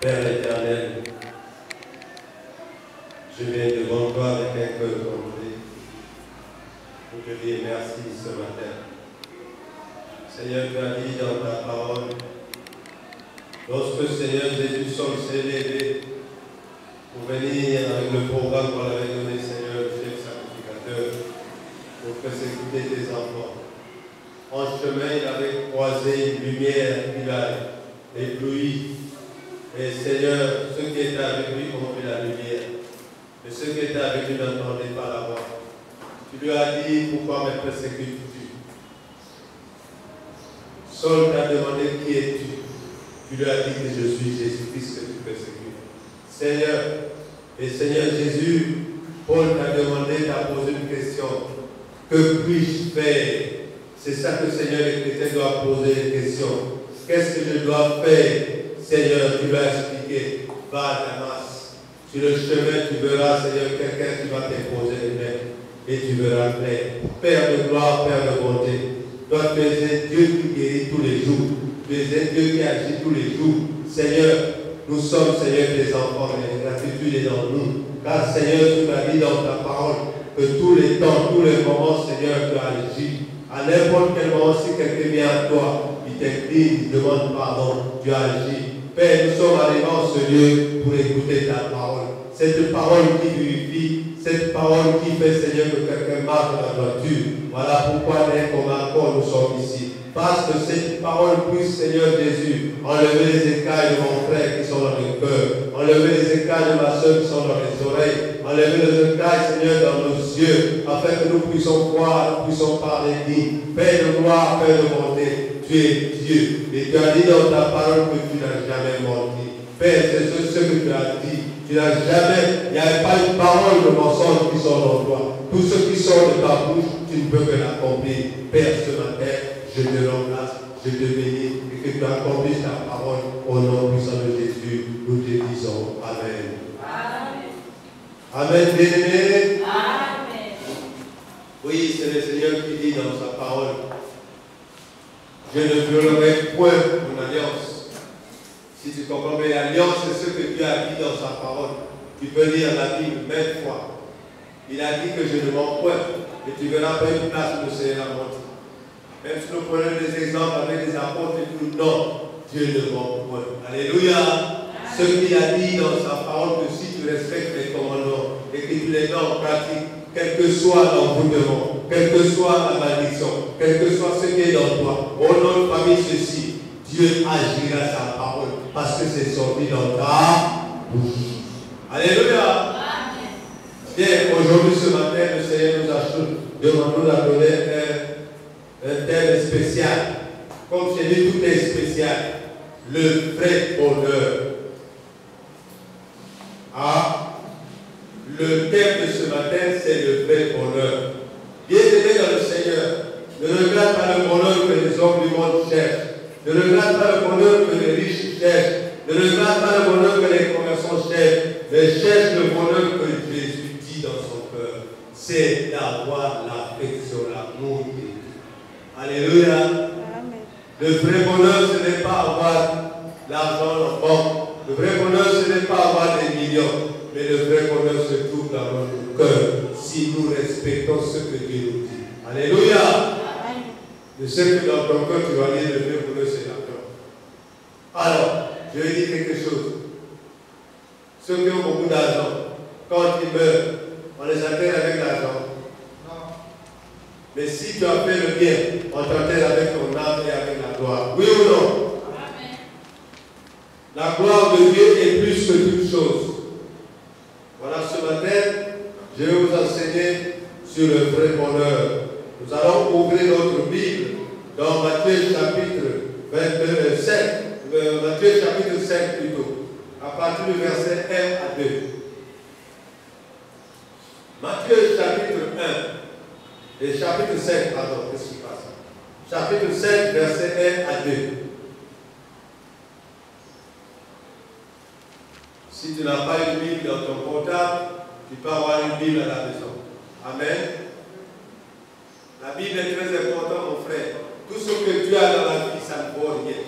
Père éternel, je viens devant toi avec un cœur complet pour te dire merci ce matin. Seigneur, tu as dit dans ta parole, lorsque Seigneur Jésus s'est levé pour venir avec le programme qu'on avait donné, Seigneur, le chef sacrificateur, pour persécuter tes enfants. En chemin, il avait croisé une lumière qui l'a ébloui. Et Seigneur, ceux qui étaient avec lui ont vu la lumière. Mais ceux qui étaient avec lui n'entendaient pas la voix. Tu lui as dit, pourquoi me persécutes-tu? Saul t'a demandé qui es-tu? Tu lui as dit que je suis Jésus-Christ que tu persécutes. Seigneur, et Seigneur Jésus, Paul t'a demandé, t'a posé une question. Que puis-je faire? C'est ça que Seigneur les chrétiens doivent poser des questions. Qu'est-ce que je dois faire? Seigneur, tu l'as expliqué. Va à Damas. Sur le chemin, tu verras, Seigneur, quelqu'un qui va t'imposer une main. Et tu verras clair. Père de gloire, Père de bonté. Toi, tu es un Dieu qui guérit tous les jours. Tu es un Dieu qui agit tous les jours. Seigneur, nous sommes, Seigneur, des enfants, mais la gratitude est dans nous. Car, Seigneur, tu m'as dit dans ta parole que tous les temps, tous les moments, Seigneur, tu agis. À n'importe quel moment, si quelqu'un vient à toi, il t'incline, il demande pardon, tu agis. Père, nous sommes arrivés en ce lieu pour écouter ta parole. Cette parole qui vivifie, cette parole qui fait, Seigneur, que quelqu'un marche dans la voiture. Voilà pourquoi, comme encore, nous sommes ici. Parce que cette parole puisse, Seigneur Jésus, enlever les écailles de mon frère qui sont dans le cœur, enlever les écailles de ma soeur qui sont dans les oreilles, enlever les écailles, Seigneur, dans nos yeux, afin que nous puissions voir, nous puissions parler digne. Père de gloire, Père de bonté, tu es Dieu. Et tu as dit dans ta parole que tu n'as jamais menti. Père, c'est ce que tu as dit. Tu n'as jamais, il n'y avait pas une parole de mensonge qui sort de toi. Tout ce qui sort de ta bouche, tu ne peux que l'accomplir. Père, ce matin, je te rends grâce, je te bénis et que tu accomplisses ta parole au nom puissant de Jésus. Nous te disons Amen. Amen. Amen, bien-aimé. Amen. Oui, c'est le Seigneur qui dit dans sa parole, je ne violerai point mon alliance. Si tu comprends bien, l'alliance, c'est ce que Dieu a dit dans sa parole. Tu peux lire la Bible 20 fois. Il a dit que je ne mens point. Et tu verras pas une place où le Seigneur a menti. Même si nous prenons des exemples avec des apôtres et tout, non, Dieu ne ment point. Alléluia. Ce qu'il a dit dans sa parole, que si tu respectes les commandements et que tu les mets en pratique, quel que soit l'envoûtement, quelle que soit la malédiction, quel que soit ce qui est dans toi, au nom de famille, ceci, Dieu agira sa parole parce que c'est sorti dans ta bouche. Alléluia. Bien, aujourd'hui, ce matin, le Seigneur nous a demandé à donner un thème spécial. Comme j'ai dit, tout est spécial. Le vrai bonheur. Ah, le thème de ce matin, c'est le vrai bonheur. Bien-aimé dans le Seigneur, ne regarde pas le bonheur que les hommes du monde cherchent. Ne regarde pas le bonheur que les riches cherchent. Ne regarde pas le bonheur que les commerçants cherchent. Mais cherche le bonheur que Jésus dit dans son cœur. C'est d'avoir l'affection, l'amour de Dieu. Alléluia. Amen. Le vrai bonheur, ce n'est pas avoir l'argent en banque. Le vrai bonheur, ce n'est pas avoir des millions. Mais le vrai bonheur se trouve dans notre cœur si nous respectons ce que Dieu nous dit. Alléluia. Amen. Je sais que dans ton cœur, tu vas dire le vrai bonheur, c'est l'argent. Alors, je vais dire quelque chose. Ceux qui ont beaucoup d'argent, quand ils meurent, on les enterre avec l'argent. Mais si tu as fait le bien, on t'enterre avec ton âme et avec la gloire. Oui ou non? Amen. La gloire de Dieu est plus que toute chose. Voilà, ce matin, je vais vous enseigner sur le vrai bonheur. Nous allons ouvrir notre Bible dans Matthieu chapitre 7, Matthieu chapitre 5 plutôt, à partir du verset 1 à 2. Matthieu chapitre 1 et chapitre 5, pardon, qu'est-ce qui passe? Chapitre 5, verset 1 à 2. Si tu n'as pas une Bible dans ton portable, tu peux avoir une Bible à la maison. Amen. La Bible est très importante, mon frère. Tout ce que tu as dans la vie, ça ne vaut rien.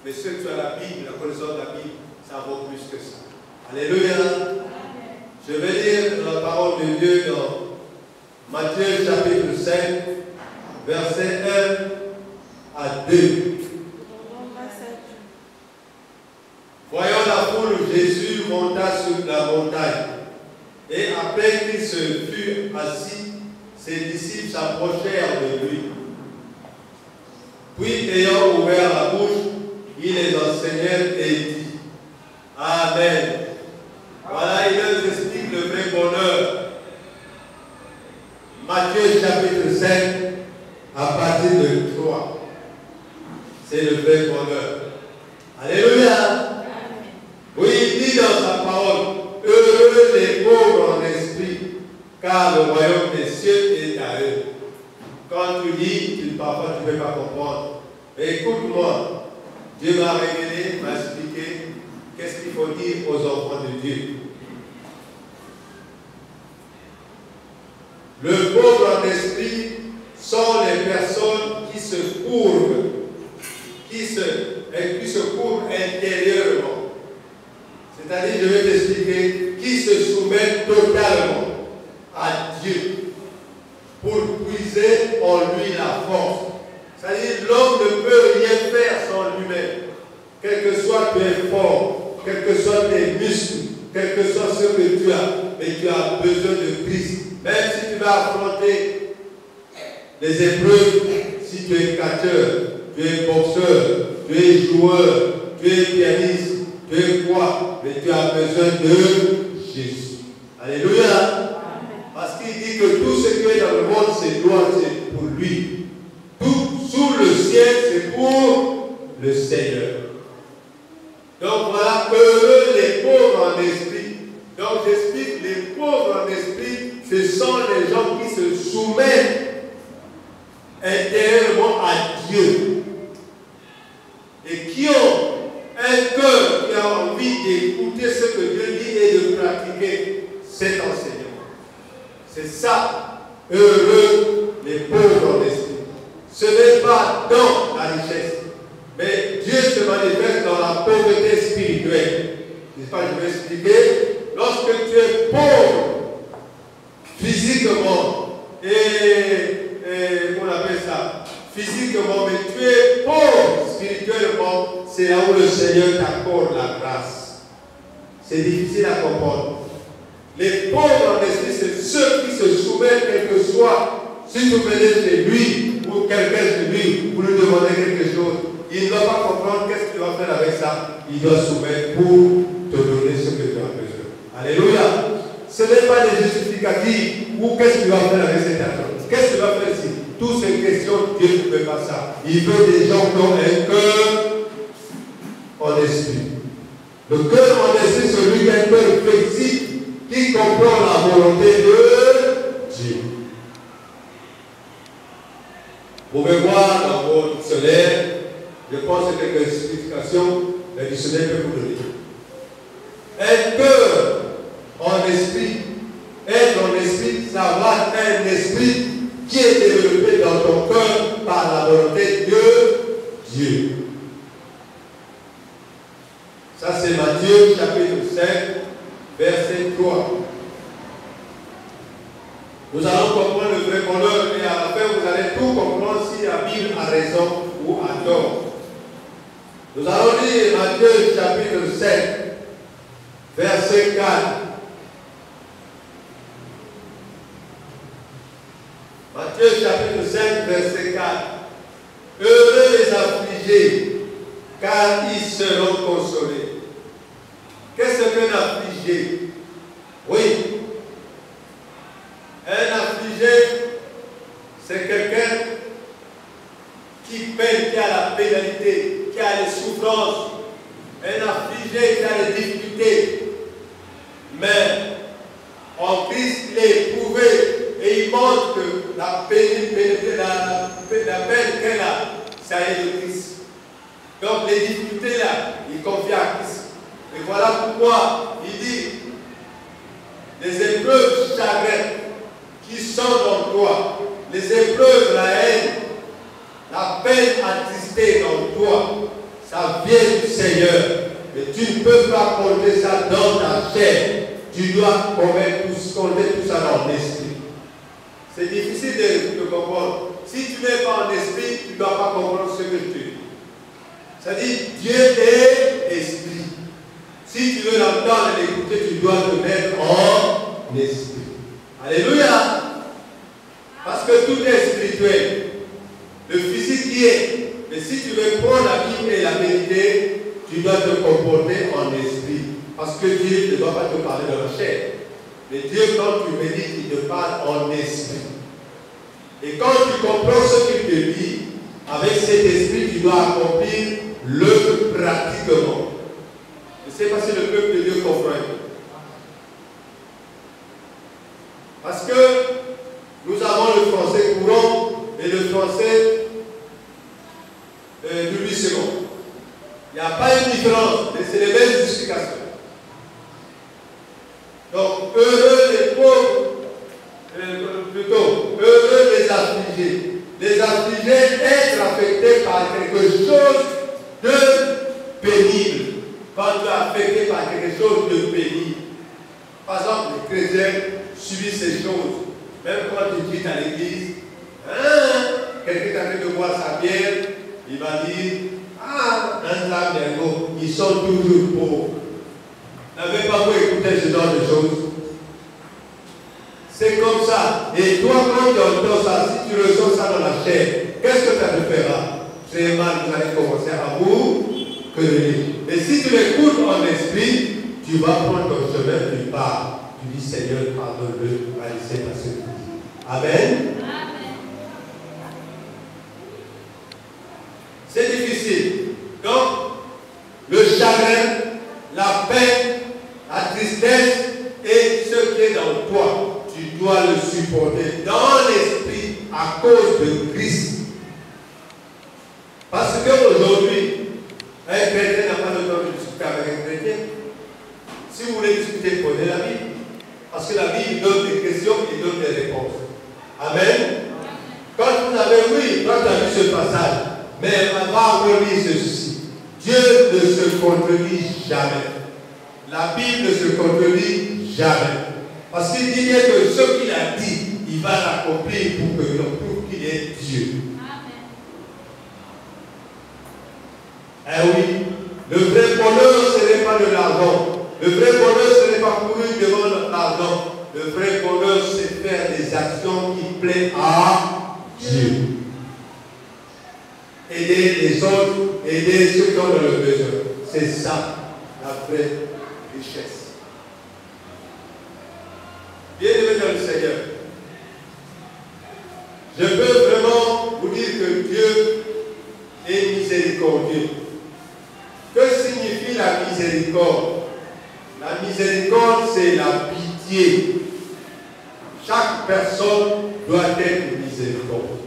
Mais ce que tu as la Bible, la connaissance de la Bible, ça vaut plus que ça. Alléluia. Je vais lire la parole de Dieu dans Matthieu chapitre 5, versets 1 à 2. Voyant la foule, Jésus monta sur la montagne. Et après qu'il se fut assis, ses disciples s'approchèrent de lui. Puis, ayant ouvert la bouche, il les enseignait et dit: Amen. Voilà, il nous explique le vrai bonheur. Matthieu chapitre 5, à partir de 3. C'est le vrai bonheur. Alléluia. Oui, il dit dans sa parole: heureux les pauvres en esprit, car le royaume des cieux est à eux. Quand tu lis, parfois tu ne peux pas comprendre. Mais écoute-moi, Dieu m'a révélé, m'a expliqué qu'est-ce qu'il faut dire aux enfants de Dieu. Le pauvre en esprit sont les personnes qui se courbent, qui se courbent intérieurement. C'est-à-dire, je vais t'expliquer, qui se soumettent totalement à Dieu pour puiser en lui la force. C'est-à-dire, l'homme ne peut rien faire sans lui-même. Quel que soit tu es fort, quels que soient tes muscles, quel que soit ce que tu as, mais tu as besoin de Christ. Même si tu vas affronter les épreuves, si tu es catcheur, tu es boxeur, tu es joueur, tu es pianiste, tu es quoi, mais tu as besoin de Jésus. Alléluia. Parce qu'il dit que tout ce qui est dans le monde, c'est gloire, c'est pour lui. Tout sous le ciel, c'est pour le Seigneur. Donc voilà, heureux les pauvres en esprit. Donc j'explique, les pauvres en esprit, ce sont les gens qui se soumettent intérieurement à Dieu. Et qui ont un cœur qui a envie d'écouter ce que Dieu dit et de pratiquer cet enseignement. C'est ça, heureux les pauvres en esprit. Ce n'est pas dans la richesse, mais Dieu se manifeste dans la pauvreté spirituelle. N'est-ce pas, je vais expliquer. Lorsque tu es pauvre physiquement qu'on appelle ça, physiquement, mais tu es pauvre spirituellement, c'est là où le Seigneur t'accorde la grâce. C'est difficile à comprendre. Les pauvres en esprit, c'est ceux qui se soumettent, quel que soit, si vous venez chez lui ou quelqu'un chez lui, vous lui demandez quelque chose, il ne doit pas comprendre qu'est-ce qu'il va faire avec ça. Il doit soumettre pour te donner ce que tu as besoin. Alléluia. Ce n'est pas des justificatifs ou qu'est-ce qu'il va faire avec cet argent. Qu'est-ce qu'il va faire ici? Toutes ces questions, Dieu ne fait pas ça. Il veut des gens qui ont un cœur en esprit. Le cœur en esprit, celui qui a un cœur flexible, qui comprend la volonté de Dieu. Vous pouvez voir dans vos dictionnaires, je pense que quelques explications, le dictionnaire peut vous donner. Un cœur en esprit, être en esprit, ça va être un esprit qui est développé dans ton cœur par la volonté de Dieu. Ça c'est Matthieu chapitre 5, verset 3. Nous allons comprendre le vrai bonheur et à la fin vous allez tout comprendre si la Bible a raison ou a tort. Nous allons lire Matthieu chapitre 5, verset 4. Matthieu chapitre 5, verset 4. Heureux les affligés, car ils seront consolés. Qu'est-ce qu'un affligé? Oui. Un affligé, c'est quelqu'un qui peine, qui a la pénalité, qui a les souffrances. Un affligé qui a les difficultés. Mais en Christ, il est éprouvé et il montre que la peine qu'elle a, ça est de Christ. Donc les difficultés là, il confie à Christ. Et voilà pourquoi il dit les épreuves chagrins qui sont dans toi, les épreuves, la haine, la peine attristée dans toi, ça vient du Seigneur. Mais tu ne peux pas compter ça dans ta chair. Tu dois compter tout ça dans l'esprit. C'est difficile de comprendre. Si tu n'es pas en esprit, tu ne dois pas comprendre ce que je te dis. C'est-à-dire, Dieu est esprit. Si tu veux l'entendre et l'écouter, tu dois te mettre en esprit. Alléluia. Parce que tout est spirituel. Le physique y est. Mais si tu veux prendre la Bible et la vérité, tu dois te comporter en esprit. Parce que Dieu ne doit pas te parler dans la chair. Mais Dieu, quand tu médites, il te parle en esprit. Et quand tu comprends ce qu'il te dit, avec cet esprit, tu dois accomplir l'œuvre pratiquement. Je ne sais pas si le peuple de Dieu comprend. Parce que nous avons le français courant et le français du 8 secondes. Il n'y a pas une différence, mais c'est les mêmes explications. Donc, heureux les pauvres, plutôt, heureux les affligés. Les affligés, être affectés par quelque chose de pénible. Quand tu es affecté par quelque chose de pénible. Par exemple, les chrétiens subissent ces choses. Même quand tu dis à l'église, quelqu'un qui a fait de boire sa bière, il va dire, ils sont toujours pauvres. N'avez pas vous écouter ce genre de choses. C'est comme ça. Et toi, quand tu entends ça, si tu ressens ça dans la chair, qu'est-ce que ça te fera? C'est mal, vous allez commencer à vous quereller. Mais si tu l'écoutes en esprit, tu vas prendre ton chemin, tu pars. Tu dis, Seigneur, pardonne-le, va laisser passer. Amen. C'est difficile. Donc, le chagrin, la peine, la tristesse et ce qui est dans toi, tu dois le supporter dans l'esprit à cause de Christ. Parce qu'aujourd'hui, un chrétien n'a pas le temps de discuter avec un chrétien. Si vous voulez discuter, prenez la Bible. Parce que la Bible donne des questions et donne des réponses. Amen. Quand vous avez, oui, quand tu as vu ce passage, mais on va relire ceci. Dieu ne se contredit jamais. La Bible ne se contredit jamais. Parce qu'il dit bien que ce qu'il a dit, il va l'accomplir pour que l'on prouve qu'il est Dieu. Eh oui, le vrai bonheur, ce n'est pas de l'argent. Le vrai bonheur, ce n'est pas courir devant l'argent. Le vrai bonheur, c'est faire des actions qui plaisent à Dieu. Aider les autres, aider ceux qui ont le besoin. C'est ça, la vraie richesse. Bien-aimés dans le Seigneur, je peux vraiment vous dire que Dieu est miséricordieux. Que signifie la miséricorde? La miséricorde, c'est la pitié. Chaque personne doit être miséricorde.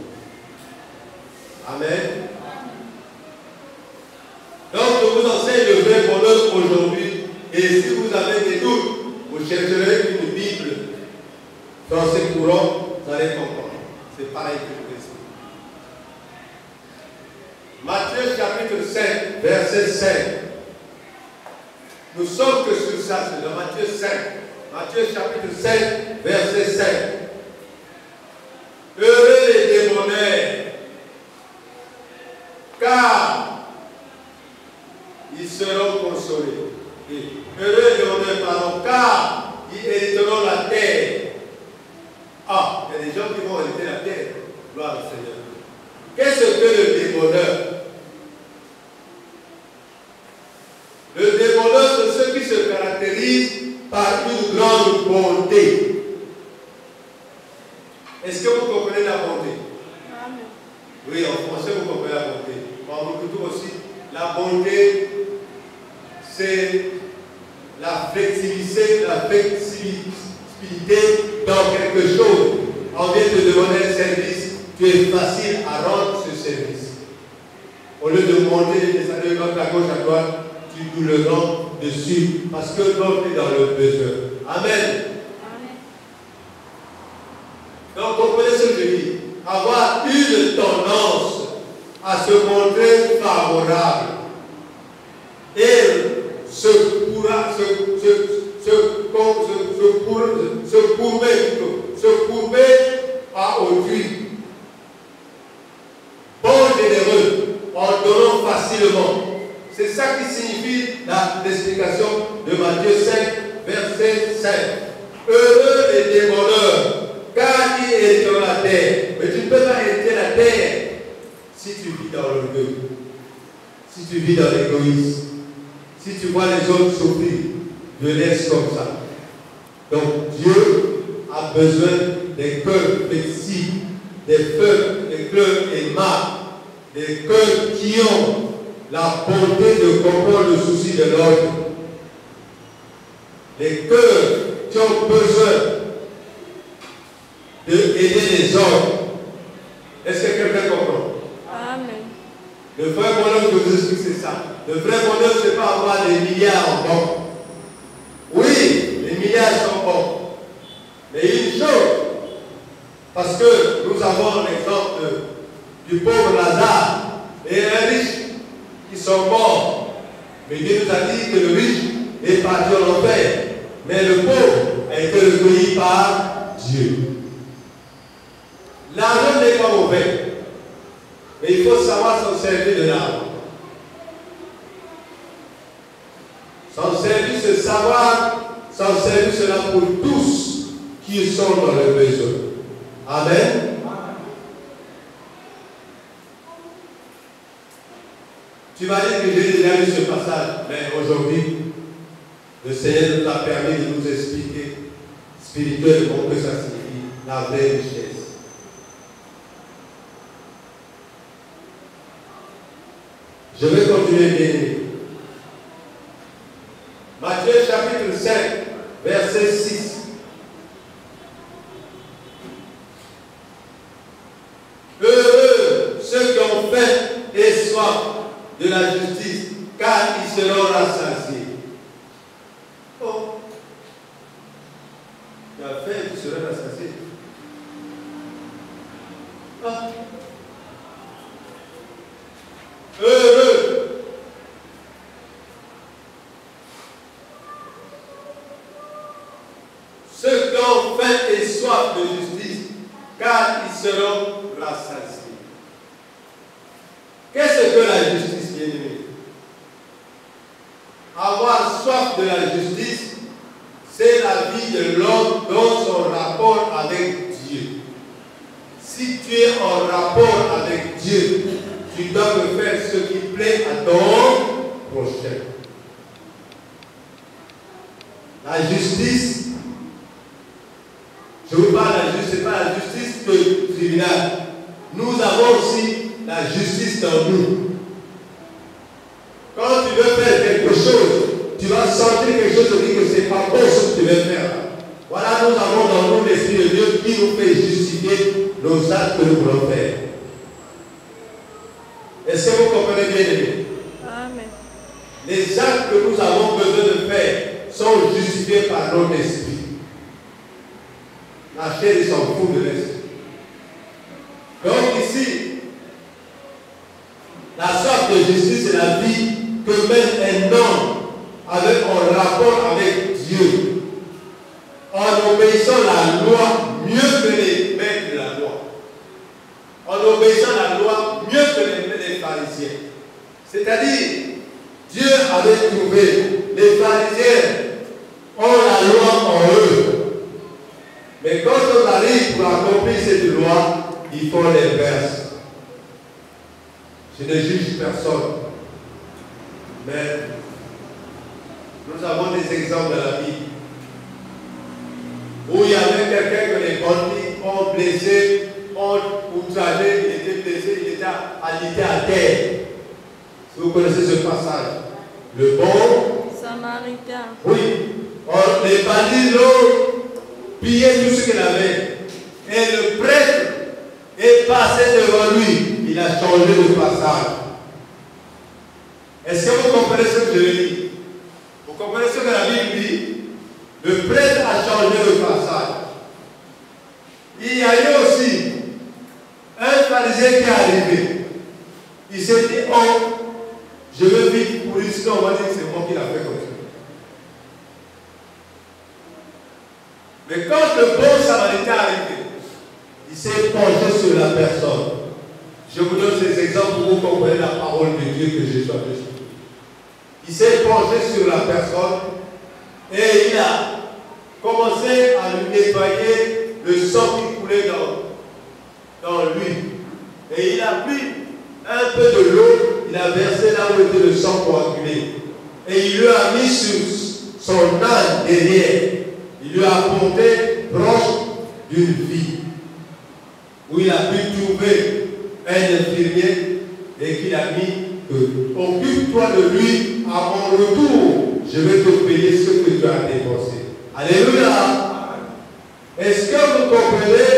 Amen. Donc, je vous enseigne le vrai bonheur aujourd'hui. Et si vous avez des doutes, vous chercherez une Bible dans ce courant, vous allez comprendre. C'est pareil que je vous explique. Matthieu chapitre 5, verset 5. Nous sommes que sur ça, c'est dans Matthieu 5. Matthieu chapitre 5, verset 5. Heureux les démonnaires, car ils seront consolés. Heureux les démonnaires, pardon, car ils hériteront la terre. Ah, il y a des gens qui vont hériter la terre. Gloire au Seigneur. Qu'est-ce que le démoneur? Le démoneur, c'est ceux qui se caractérisent par une grande bonté. Est-ce que vous comprenez la bonté? Amen. Oui, en français, vous comprenez la bonté. En beaucoup aussi, la bonté, c'est la flexibilité dans quelque chose. On vient de demander un service, tu es facile à rendre ce service. Au lieu de monter et descendre de à gauche à droite, tu le rends dessus parce que l'autre est dans le besoin. Amen. Donc, comprenez ce que je dis. Avoir une tendance à se montrer favorable et courber à autrui. Bon généreux, en donnant facilement. C'est ça qui signifie l'explication de Matthieu 5, verset 5. Heureux les démoleurs, car ils hériteront la terre. Mais tu ne peux pas hériter la terre si tu vis dans l'orgueil, si tu vis dans l'égoïsme, si tu vois les autres souffrir, je laisse comme ça. Donc Dieu a besoin des cœurs flexibles, des cœurs aimables, des cœurs qui ont la bonté de comprendre le souci de l'autre. Les cœurs qui ont besoin d'aider les autres. Est-ce que quelqu'un comprend? Amen. Le vrai bonheur, je vous explique, c'est ça. Le vrai bonheur, ce n'est pas avoir des milliards en banque. Oui, les milliards sont bons. Mais une chose, parce que nous avons l'exemple du pauvre Lazare et un riche qui sont morts. Mais Dieu nous a dit que le riche est parti en enfer. Mais le pauvre a été recueilli par Dieu. L'argent n'est pas mauvais. Mais il faut savoir s'en servir de l'argent. S'en servir, c'est savoir s'en servir cela pour tous qui sont dans le besoin. Amen. Tu vas dire que j'ai déjà lu ce passage, mais aujourd'hui, le Seigneur nous a permis de nous expliquer spirituellement que ça signifie la vraie richesse. Je vais continuer bien aimé. Matthieu chapitre 5, verset 6. Heureux ceux qui ont faim et soif de la justice, car ils seront rassasiés. Oh, tu as faim, tu seras rassasié. Ah. Heureux. Ceux qui ont faim et soif de justice, car ils seront rassasiés. Qu'est-ce que la justice, bien-aimé? Avoir soif de la justice, c'est la vie de l'homme dans son rapport avec Dieu. Si tu es en rapport avec Dieu, tu dois faire ce qui plaît à ton prochain. La justice, je vous parle de la justice, ce n'est pas la justice de tribunal. Nous avons aussi la justice dans nous. Quand tu veux faire quelque chose, tu vas sentir quelque chose et dire que ce n'est pas bon ce que tu veux faire. Voilà, nous avons dans nous l'Esprit de Dieu qui nous fait justifier nos actes que nous voulons faire. Est-ce que vous comprenez bien, aimé? Amen. Les actes que nous avons besoin de faire sont justifiés par notre esprit. La chair, il s'en fout de l'esprit. Donc ici, la sorte de justice, c'est la vie que mène un homme avec un rapport avec Dieu, en obéissant la loi mieux que les maîtres de la loi, en obéissant la loi mieux que les pharisiens. C'est-à-dire, Dieu avait trouvé, les pharisiens ont la loi en eux. Mais quand on arrive pour accomplir cette loi, il faut l'inverse. Je ne juge personne. Mais nous avons des exemples dans la vie où il y avait quelqu'un que les bandits ont blessé, ont outragé, il était blessé, il était alité à terre. Si vous connaissez ce passage, le bon Samaritain. Oui, les bandits l'ont pillé tout ce qu'il avait. Et le prêtre est passé devant lui. Il a changé de passage. Est-ce que vous comprenez ce que je veux dire? Vous comprenez ce que la Bible dit? Le prêtre a changé de passage. Il y a eu aussi un pharisien qui est arrivé. Il s'est dit, oh, je veux vite pour ici, on va dire que c'est moi qui l'a fait comme ça. Mais quand le bon samaritain arrive, il s'est penché sur la personne. Je vous donne ces exemples pour vous compreniez la parole de Dieu que Jésus a fait. Il s'est penché sur la personne et il a commencé à lui nettoyer le sang qui coulait dans lui. Et il a pris un peu de l'eau, il a versé là où était le sang coagulé. Et il lui a mis sur son âne derrière. Il lui a porté proche d'une ville où il a pu trouver un infirmier et qu'il a mis occupe-toi de lui, à mon retour, je vais te payer ce que tu as dépensé. Alléluia. Est-ce que vous comprenez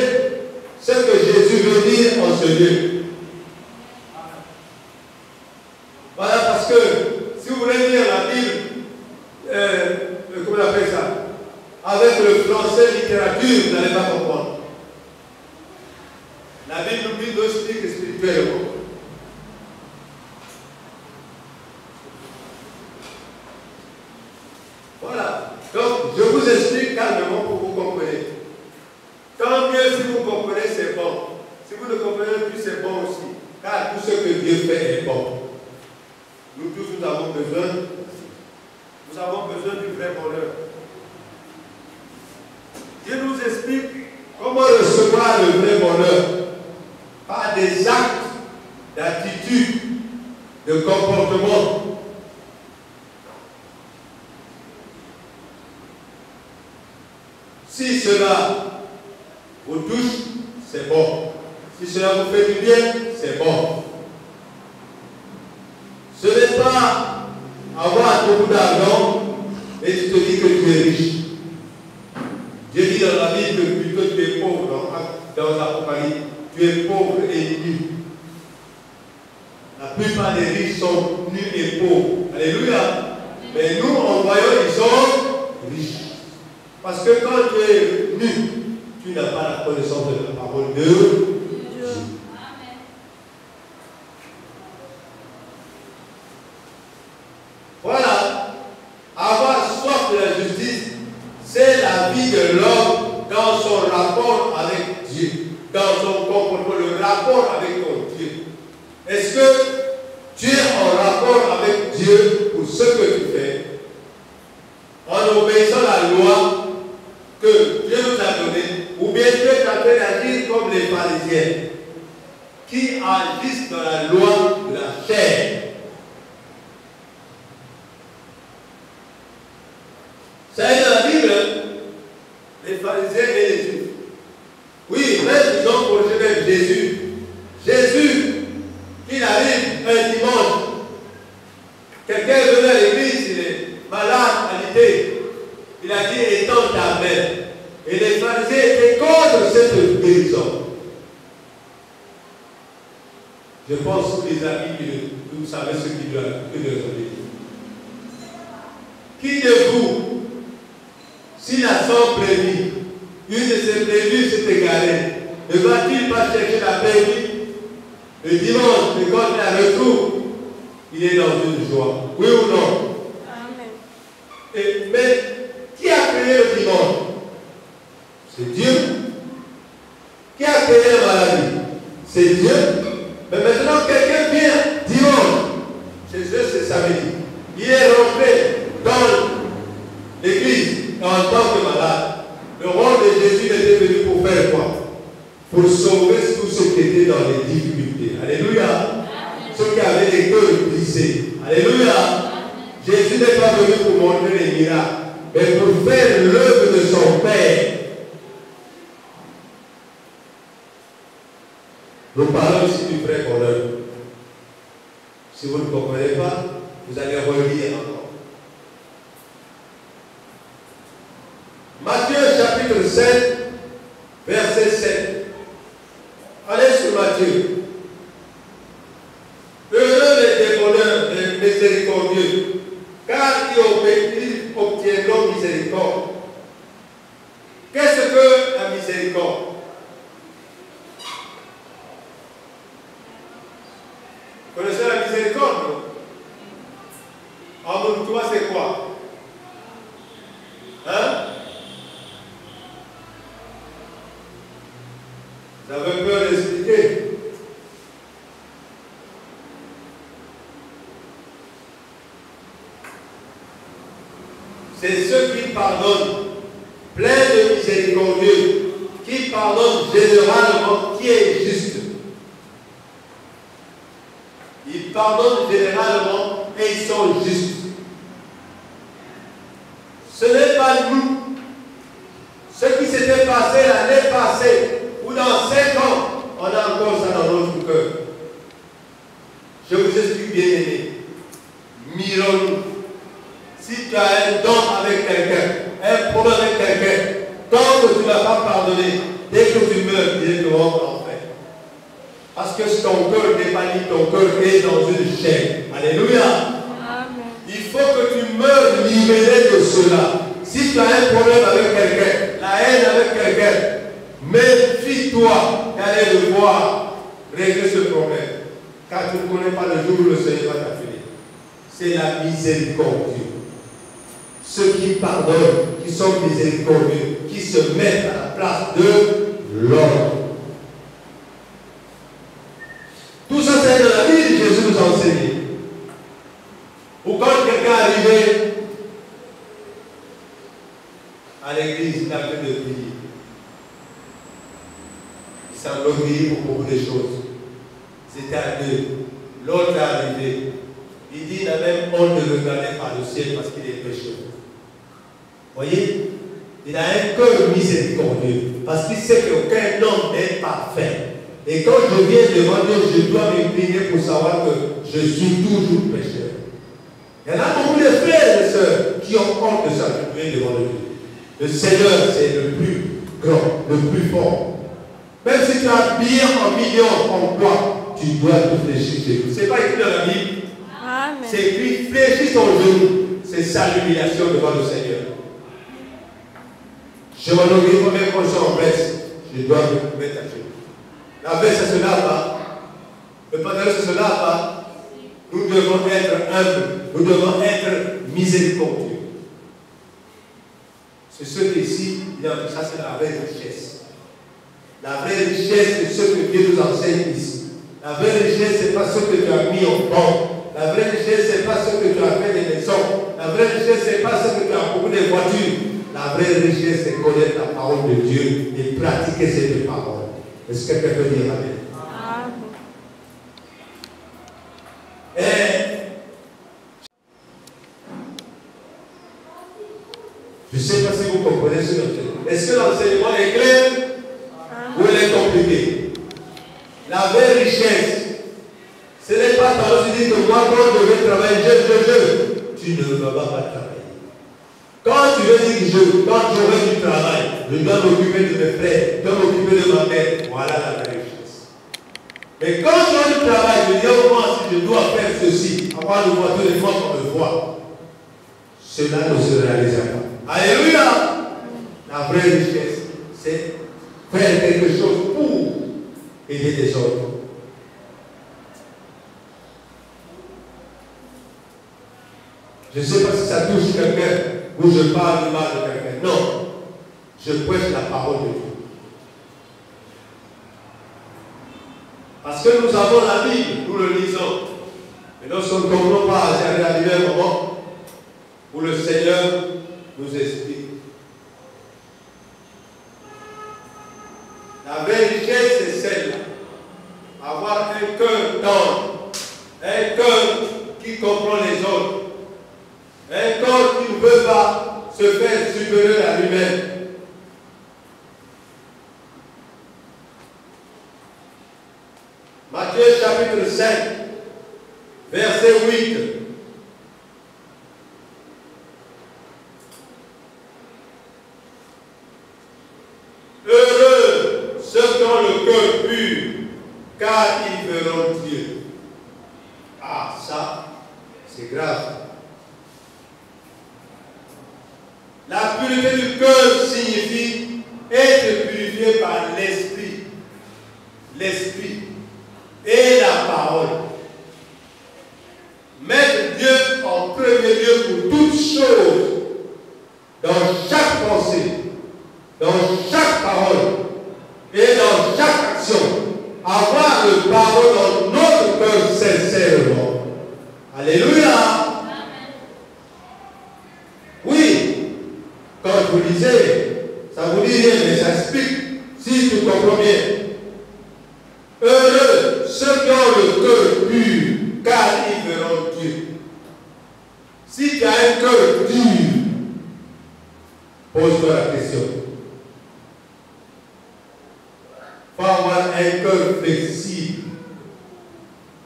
ce que Jésus veut dire en ce lieu? Voilà, parce que si vous voulez lire la Bible, comment on appelle ça? Avec le français littérature, vous n'allez pas comprendre. La Bible nous explique spirituellement. Voilà. Donc, je vous explique calmement pour que vous compreniez. Tant mieux si vous comprenez, c'est bon. Si vous ne comprenez plus, c'est bon aussi. Car tout ce que Dieu fait est bon. Nous tous, nous avons besoin du vrai bonheur. Dieu nous explique comment recevoir le vrai bonheur par des actes d'attitude, de comportement. Si cela vous touche, c'est bon. Si cela vous fait du bien, c'est bon. Ce n'est pas avoir beaucoup d'argent et tu te dis que tu es riche. Dieu dit dans la Bible que plutôt tu es pauvre, dans l'Apocalypse, tu es pauvre et nu. La plupart des riches sont nus et pauvres. Alléluia. Mais nous, en voyant, ils sont riches. Parce que quand tu es nu, tu n'as pas la connaissance de la parole de Dieu. Voilà. Avoir soif de la justice, c'est la vie de l'homme dans son rapport avec Dieu, dans son comportement, le rapport avec ton Dieu. Est-ce que tu es en rapport avec Dieu pour ce que tu fais, en obéissant à la loi que Dieu nous a donnée, ou bien tu es en train d'agir comme les pharisiens qui agissent dans la loi de la chair? Ça est dans la Bible, les pharisiens et les juifs. Oui, même ils ont projeté même Jésus. Jésus, qu'il arrive un dimanche, quelqu'un venait à l'église, il est malade à l'idée. Il a dit, étends ta main. Et les pharisiens étaient contre cette guérison. Je pense que les amis, vous savez ce qu'ils doivent dire. Qui de vous, s'il a 100 prévenus, une de ces prévenus s'est égarée, ne va-t-il pas chercher la prévenue? Le dimanche, et quand il la retrouve, il est dans une joie. Oui ou non? Amen. Mais qui a créé le dimanche? C'est Dieu. Qui a créé la maladie? C'est Dieu. Mais maintenant, quelqu'un vient dimanche. Chez eux, c'est samedi. Il est rentré dans l'église en tant que malade. Le rôle de Jésus était venu pour faire quoi? Pour sauver tous ceux qui étaient dans les difficultés. Alléluia. Amen. Ceux qui avaient les cœurs brisés. Alléluia. Amen. Jésus n'est pas venu pour montrer les miracles, mais pour faire l'œuvre de son Père. Nous parlons ici du vrai bonheur. Si vous ne comprenez pas, vous allez relire encore. Matthieu chapitre 7, verset 7. Allez sur Matthieu. Heureux les démoleurs, les miséricordieux, car ils obtiendront miséricorde. Qu'est-ce que la miséricorde? Vous connaissez la miséricorde? En nous, toi, c'est quoi? Hein? c'est ceux qui pardonnent, plein de miséricordieux, qui pardonnent généralement, qui est juste. Ils pardonnent généralement et ils sont justes. Ce n'est pas nous. Ce qui s'était passé l'année passée, ou dans 5 ans, on a encore ça dans notre cœur. Je vous explique bien aimé. Mirons-nous. Si tu as un don avec quelqu'un, un problème avec quelqu'un, tant que tu ne l'as pas pardonné, dès que tu meurs, il est dehors en enfer. Parce que ton cœur n'est pas libre, ton cœur est dans une chaîne. Alléluia. Amen. Il faut que tu meurs libéré de cela. Si tu as un problème avec quelqu'un, la haine avec quelqu'un, méfie-toi d'aller le voir régler ce problème. Car tu ne connais pas le jour où le Seigneur va t'appeler. C'est la miséricorde. Ceux qui pardonnent, qui sont miséricordieux, qui se mettent à la place de l'homme. Tout ça, c'est dans la vie de Jésus nous a enseigné. Ou quand quelqu'un arrivait à l'église, il a fait de prier. Il s'enorgueillit pour beaucoup de choses. C'était à deux. L'autre est arrivé. Il dit, il a même honte de regarder par le ciel parce qu'il est pécheur. Voyez, il a un cœur miséricordieux parce qu'il sait qu'aucun homme n'est parfait. Et quand je viens devant Dieu, je dois m'incliner pour savoir que je suis toujours pécheur. Il y en a beaucoup de frères et de sœurs qui ont honte de s'appuyer devant Dieu. Le Seigneur, c'est le plus grand, le plus fort. Même si tu as bien en millions en toi, tu dois te fléchir chez lui. Ce n'est pas écrit dans la Bible. Amen. C'est écrit, fléchis ton genou. C'est ça l'humiliation devant le Seigneur. Je m'enorgueillis même quand je suis en veste. Je dois me mettre à genoux. La veste, ça se lave pas. Le pantalon, ça se lave pas. Nous devons être humbles. Nous devons être miséricordieux. C'est ce qu'ici, ça c'est la vraie richesse. La vraie richesse, c'est ce que Dieu nous enseigne ici. La vraie richesse, ce n'est pas ce que tu as mis au banc. La vraie richesse, ce n'est pas ce que tu as fait des maisons. La vraie richesse, ce n'est pas ce que tu as beaucoup de voitures. La vraie richesse, c'est connaître la parole de Dieu et pratiquer cette parole. Est-ce que quelqu'un peut dire Amen? Amen. Je ne sais pas si vous comprenez ce que est-ce que l'enseignement est clair ou il est compliqué? La vraie richesse, ce n'est pas quand tu dis que moi, quand je vais travailler, tu ne vas pas travailler. Quand tu veux dire que quand j'aurai du travail, je dois m'occuper de mes frères, je dois m'occuper de ma mère, voilà la vraie richesse. Mais quand tu as du travail, je dis au moins si je dois faire ceci, avoir une voiture de fois qu'on me voit, cela ne se réalisera pas. Alléluia! La vraie richesse, c'est faire quelque chose pour aider les autres. Je ne sais pas si ça touche quelqu'un ou je parle du mal de quelqu'un. Non. Je prêche la parole de Dieu. Parce que nous avons la Bible, nous le lisons. Et lorsqu'on ne comprend pas, il arrive un moment où le Seigneur nous explique. La vraie richesse, c'est celle-là. Avoir un cœur tendre, un cœur qui comprend les autres, un cœur qui ne veut pas se faire supérieur à lui-même. Matthieu chapitre 5, verset 8. Heureux ceux qui ont le cœur pur, car ils verront Dieu. Ah, ça, c'est grave. La pureté du cœur signifie être purifié par l'esprit. L'esprit et la parole. Mettre Dieu en premier lieu pour toutes choses, dans chaque pensée, dans chaque parole et dans chaque action. Avoir le pardon dans notre cœur sincèrement. Alléluia. Oui. vous lisez, ça vous dit rien, mais ça explique, si tu comprends bien. Heureux ceux qui ont le cœur pur, car ils verront Dieu. Si tu as un cœur dur, pose-toi la question. Il faut avoir un cœur flexible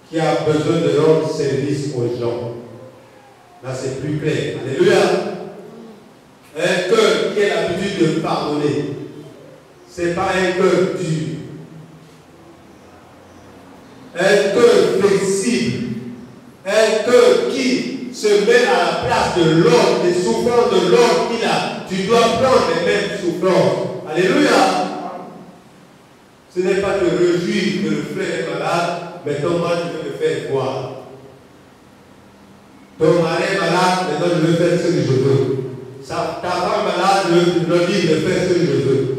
qui a besoin de rendre service aux gens. Là, c'est plus clair. Alléluia. Un cœur qui a l'habitude de pardonner. Ce n'est pas un cœur dur. Un cœur flexible. Un cœur qui se met à la place de l'autre, des souffrances de l'autre qu'il a. Tu dois prendre les mêmes souffrances. Alléluia. Ce n'est pas te réjouir que le frère est malade, mais ton mari veut me faire voir. Ton mari est malade, maintenant je veux faire ce que je veux. Ta femme malade, je me dis de faire ce que je veux.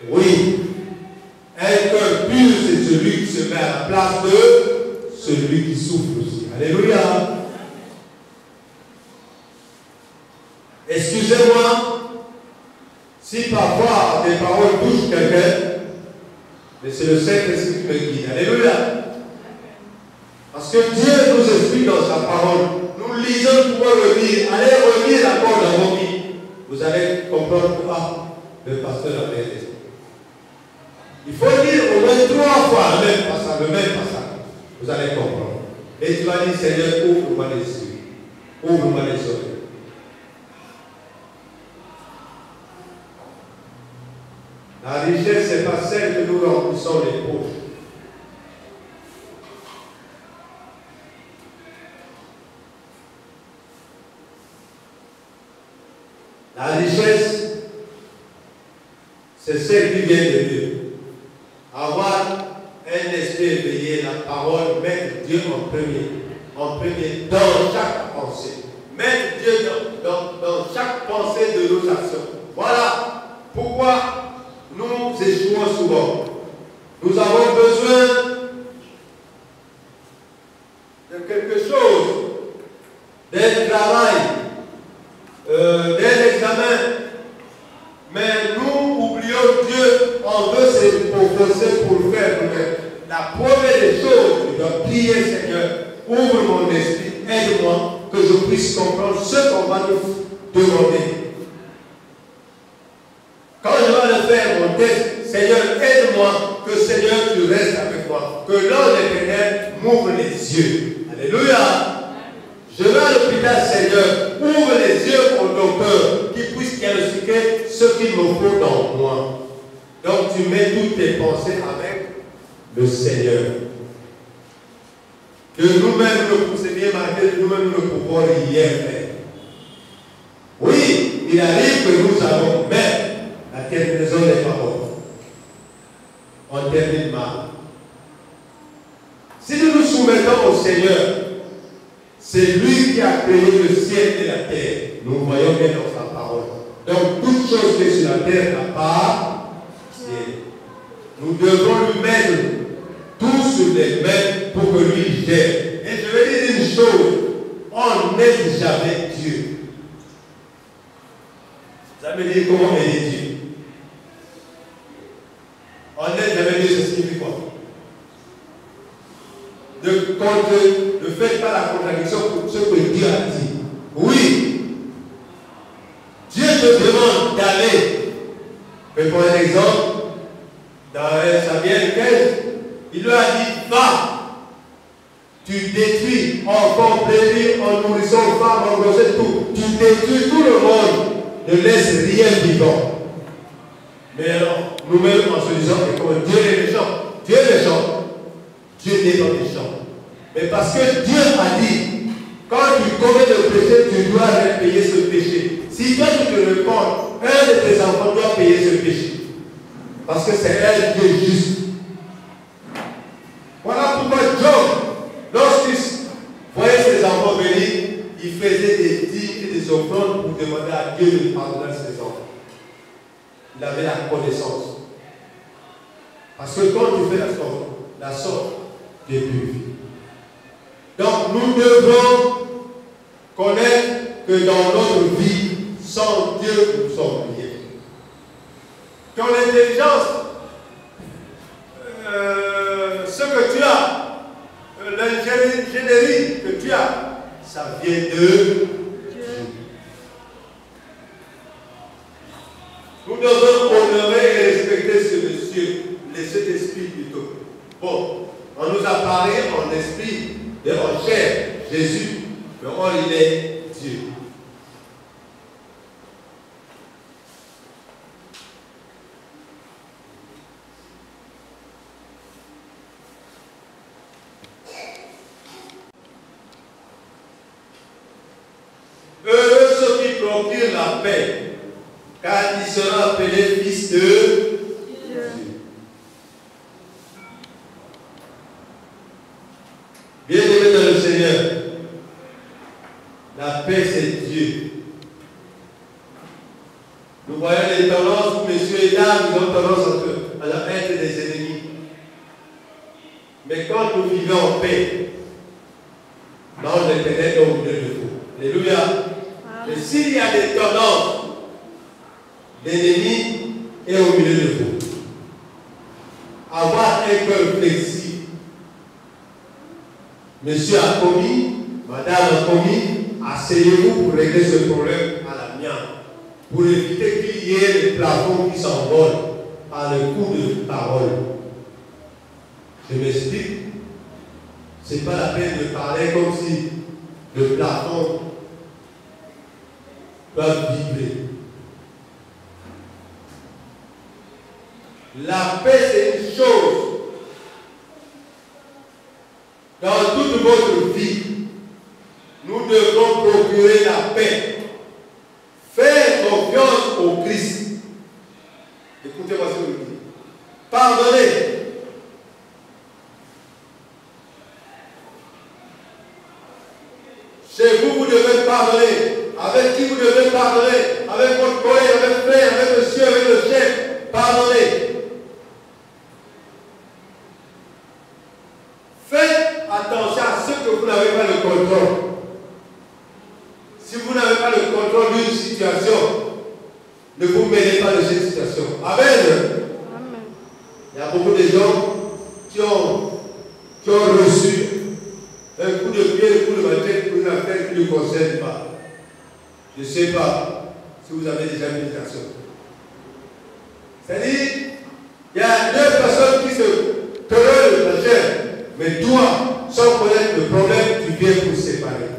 Oui. Un cœur pur, c'est celui qui se met à la place de celui qui souffre aussi. Alléluia. Excusez-moi si parfois tes paroles touchent quelqu'un, mais c'est le Saint-Esprit qui me guide. Alléluia. Parce que Dieu nous explique dans sa parole. Nous lisons pour relire. Allez relire encore dans vos vies. Vous allez comprendre que le pasteur avait raison. Il faut lire au moins 3 fois le même passage. Vous allez comprendre. Et tu vas dire, Seigneur, ouvre-moi les yeux. Ouvre-moi les oreilles. La richesse, ce n'est pas celle que nous remplissons les poches. La richesse, c'est celle qui vient de Dieu. Avoir un esprit éveillé, la parole, mettre Dieu en premier dans chaque pensée. Mettre Dieu dans chaque pensée de nos actions. Voilà pourquoi nous échouons souvent. Nous avons besoin de quelque chose, d'un travail, d'un examen. Mais nous oublions Dieu, on veut se proposer pour faire nous-mêmes. La première des choses, tu dois prier, Seigneur, ouvre mon esprit, aide-moi, que je puisse comprendre ce qu'on va nous demander. Quand je vais le faire, mon test, Seigneur, aide-moi, que Seigneur, tu restes avec moi. Que l'ange éternel m'ouvre les yeux. Alléluia. Je vais à l'hôpital, Seigneur, ouvre les yeux au docteur qui puisse diagnostiquer ce qu'il me faut dans moi. Donc tu mets toutes tes pensées avec le Seigneur. Que nous-mêmes, c'est bien marqué, nous-mêmes nous ne pouvons rien faire. Oui, il arrive que nous avons même la terminaison des paroles. On termine mal. Si nous nous soumettons au Seigneur, c'est lui qui a créé le ciel et la terre. Nous voyons bien dans sa parole. Donc, toute chose qui est sur la terre n'a pas ciel. Nous devons lui mettre tout sur les mains pour que lui gère. Et je vais dire une chose, on n'aide jamais Dieu. Ça veut dire comment aider Dieu? On n'aide jamais Dieu, ça signifie quoi? Ne faites pas la contradiction pour ce que Dieu a dit. Oui, Dieu te demande d'aller. Mais pour un exemple, dans Samuel 15, il lui a dit, va, tu détruis enfants, brebis, en nourrissant, femmes, en grossesse, tout. Tu détruis tout le monde, ne laisse rien vivant. Mais alors, nous-mêmes en se disant que comme Dieu est méchant, Dieu est méchant, Dieu n'est pas méchant. Mais parce que Dieu a dit, quand tu commets le péché, tu dois payer ce péché. Si toi tu te réponds, un de tes enfants doit payer ce péché. Parce que c'est elle qui est juste. Voilà pourquoi Job, lorsqu'il voyait ses enfants venir, il faisait des dîmes et des offrandes pour demander à Dieu de pardonner ses enfants. Il avait la connaissance. Parce que quand tu fais la sorte, tu es purifié. Donc nous devons connaître que dans notre vie, sans Dieu, Dieu, nous sommes liés. Ton intelligence, ce que tu as, l'ingénierie que tu as, ça vient de Dieu. Nous devons honorer et respecter ce monsieur, cet esprit plutôt. Bon, on nous a parlé en esprit et en chair, Jésus, mais il est Dieu. Heureux ceux qui procurent la paix, car ils seront appelés fils de Dieu. Bien-aimés dans le Seigneur, la paix c'est Dieu. Nous voyons les tendances où messieurs et dames, ils ont tendance à être des ennemis. Mais quand nous vivons en paix, l'ange l'Éternel est au milieu de vous. Alléluia. Et s'il y a des tendances, l'ennemi est au milieu de vous. Avoir un cœur flexible. Monsieur a commis, madame a commis, asseyez-vous pour régler ce problème à l'amiable. Pour éviter qu'il y ait le plafond qui s'envole par le coup de parole. Je m'explique. Ce n'est pas la peine de parler comme si le plafond doit vibrer. La paix, c'est une chose. Dans toute votre vie, nous devons procurer la paix. Faire confiance au Christ. Écoutez-moi ce que je dis. Pardonnez. Chez vous, vous devez pardonner. Avec qui vous devez pardonner? Avec votre collègue, avec le frère, avec monsieur, avec le chef. Pardonnez. Faites attention à ce que vous n'avez pas le contrôle. Si vous n'avez pas le contrôle d'une situation, ne vous mêlez pas de cette situation. Amen. Amen. Il y a beaucoup de gens qui ont reçu un coup de pied, un coup de tête pour une affaire qui ne vous concerne pas. Je ne sais pas si vous avez déjà une situation. C'est-à-dire, il y a deux personnes qui se querellent la chair, mais toi, sans connaître le problème, tu viens pour séparer.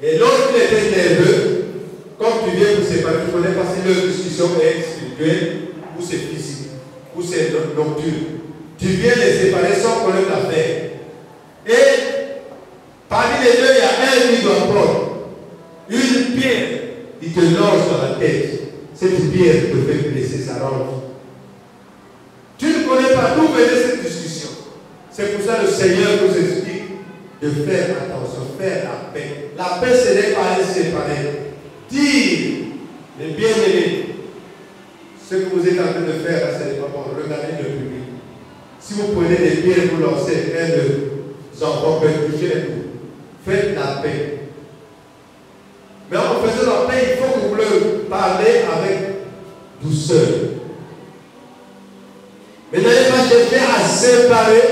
Et l'autre qui était nerveux, comme tu viens pour séparer, tu ne connais pas si leur discussion est spirituelle ou c'est physique, ou c'est nocturne. Tu viens les séparer sans connaître l'affaire. Et parmi les deux, il y a un qui doit prendre une pierre, il te lance dans la tête. Cette pierre te fait blesser sa langue. Tu ne connais pas d'où venait cette discussion. C'est pour ça que le Seigneur nous explique de faire attention, faire la paix. La paix, ce n'est pas aller séparer. Dire, les bien-aimés, ce que vous êtes en train de faire, ce n'est pas bon. Regardez le public. Si vous prenez des pierres, vous lancez un de enfants, toucher les coups. Faites la paix. Mais en faisant la paix, il faut que vous leur parlez avec douceur. Mais n'allez pas chercher à séparer.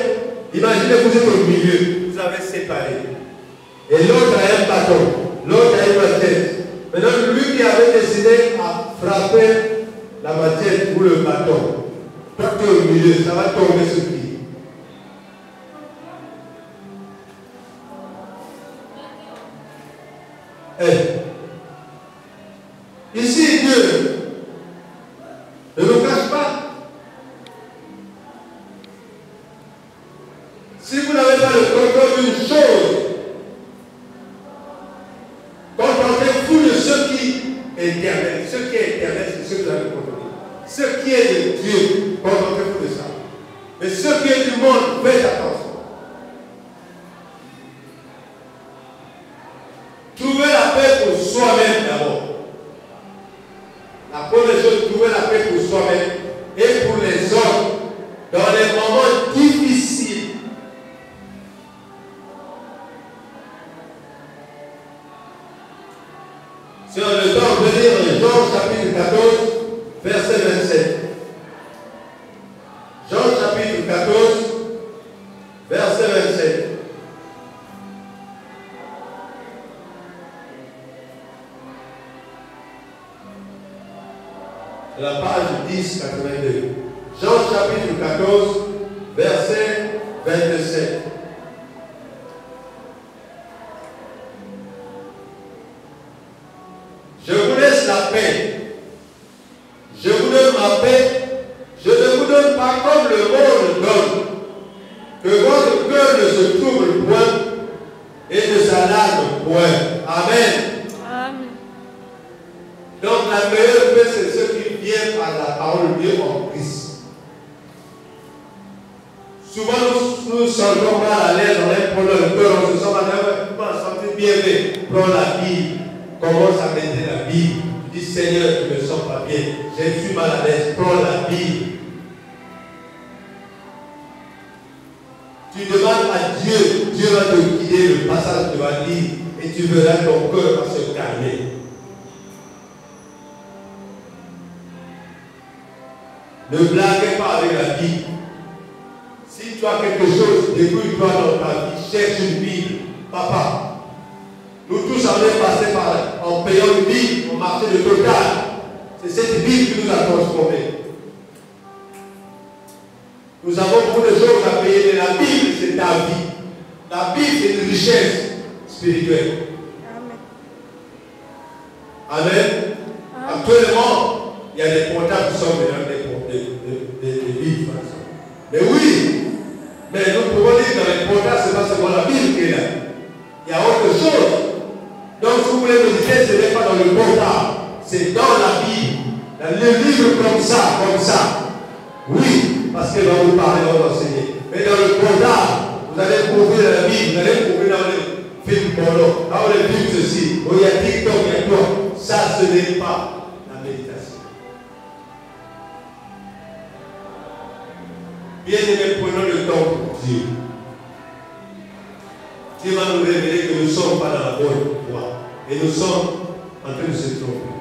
Imaginez que vous êtes au milieu, vous avez séparé. Et l'autre a un bâton, l'autre a une machette. Maintenant, lui qui avait décidé à frapper la machette ou le bâton, toi tu es au milieu, ça va tomber sur qui? Ici, Dieu ne nous cache pas. Si vous n'avez pas le contrôle d'une chose, contentez-vous de ce qui est éternel. Ce qui est éternel, c'est ce que vous avez contrôlé. Ce qui est de Dieu, contentez-vous de ça. Mais ce qui est du monde, faites attention. Trouvez la paix pour soi-même d'abord. La première chose, trouver la paix pour soi-même et pour les autres dans les moments difficiles. Si on a le temps de lire Jean chapitre 14, verset 27. Jean chapitre 14, verset 27. La page 1082. Jean chapitre 14, verset 27. Je vous laisse la paix. Je vous donne ma paix. Je ne vous donne pas comme le monde donne. Que votre cœur ne se trouble point et ne s'alarme point. Amen. Amen. Donc la meilleure paix, c'est ce qui vient par la parole de Dieu en Christ. Souvent nous sentons mal à l'aise, on est pour le cœur, on se sent mal, bien fait. Prends la Bible, commence à mettre la Bible. Tu dis Seigneur, je ne me sens pas bien, je suis mal à l'aise, prends la Bible. Tu demandes à Dieu, Dieu va te guider le passage que tu vas lire et tu verras ton cœur va se calmer. Ne blaguez pas avec la Bible. Si tu as quelque chose, débrouille-toi dans ta vie, cherche une Bible. Papa, nous tous on est passés par en payant une Bible, on marchait de Total. C'est cette Bible qui nous a transformés. Nous avons beaucoup de choses à payer, mais la Bible, c'est ta vie. La Bible, c'est une richesse spirituelle. Amen. Amen. Actuellement, il y a des portables qui sont venus des Bibles. Mais oui, mais nous pouvons dire que dans les portables, ce n'est pas seulement la Bible qui est là. Il y a autre chose. Donc, si vous voulez méditer, ce n'est pas dans le portable, c'est dans la Bible. Dans le livre comme ça, comme ça. Oui, parce qu'elle va vous parler, elle va vous enseigner. Mais dans le portable, vous allez couvrir la Bible, vous allez couvrir dans les films porno, dans les films ceci, où il y a TikTok, il y a toi. Ça, ce n'est pas la méditation. Bien aimé, prenons le temps pour Dieu. Dieu va nous révéler que nous ne sommes pas dans la bonne voie. Et nous sommes en train de se tromper.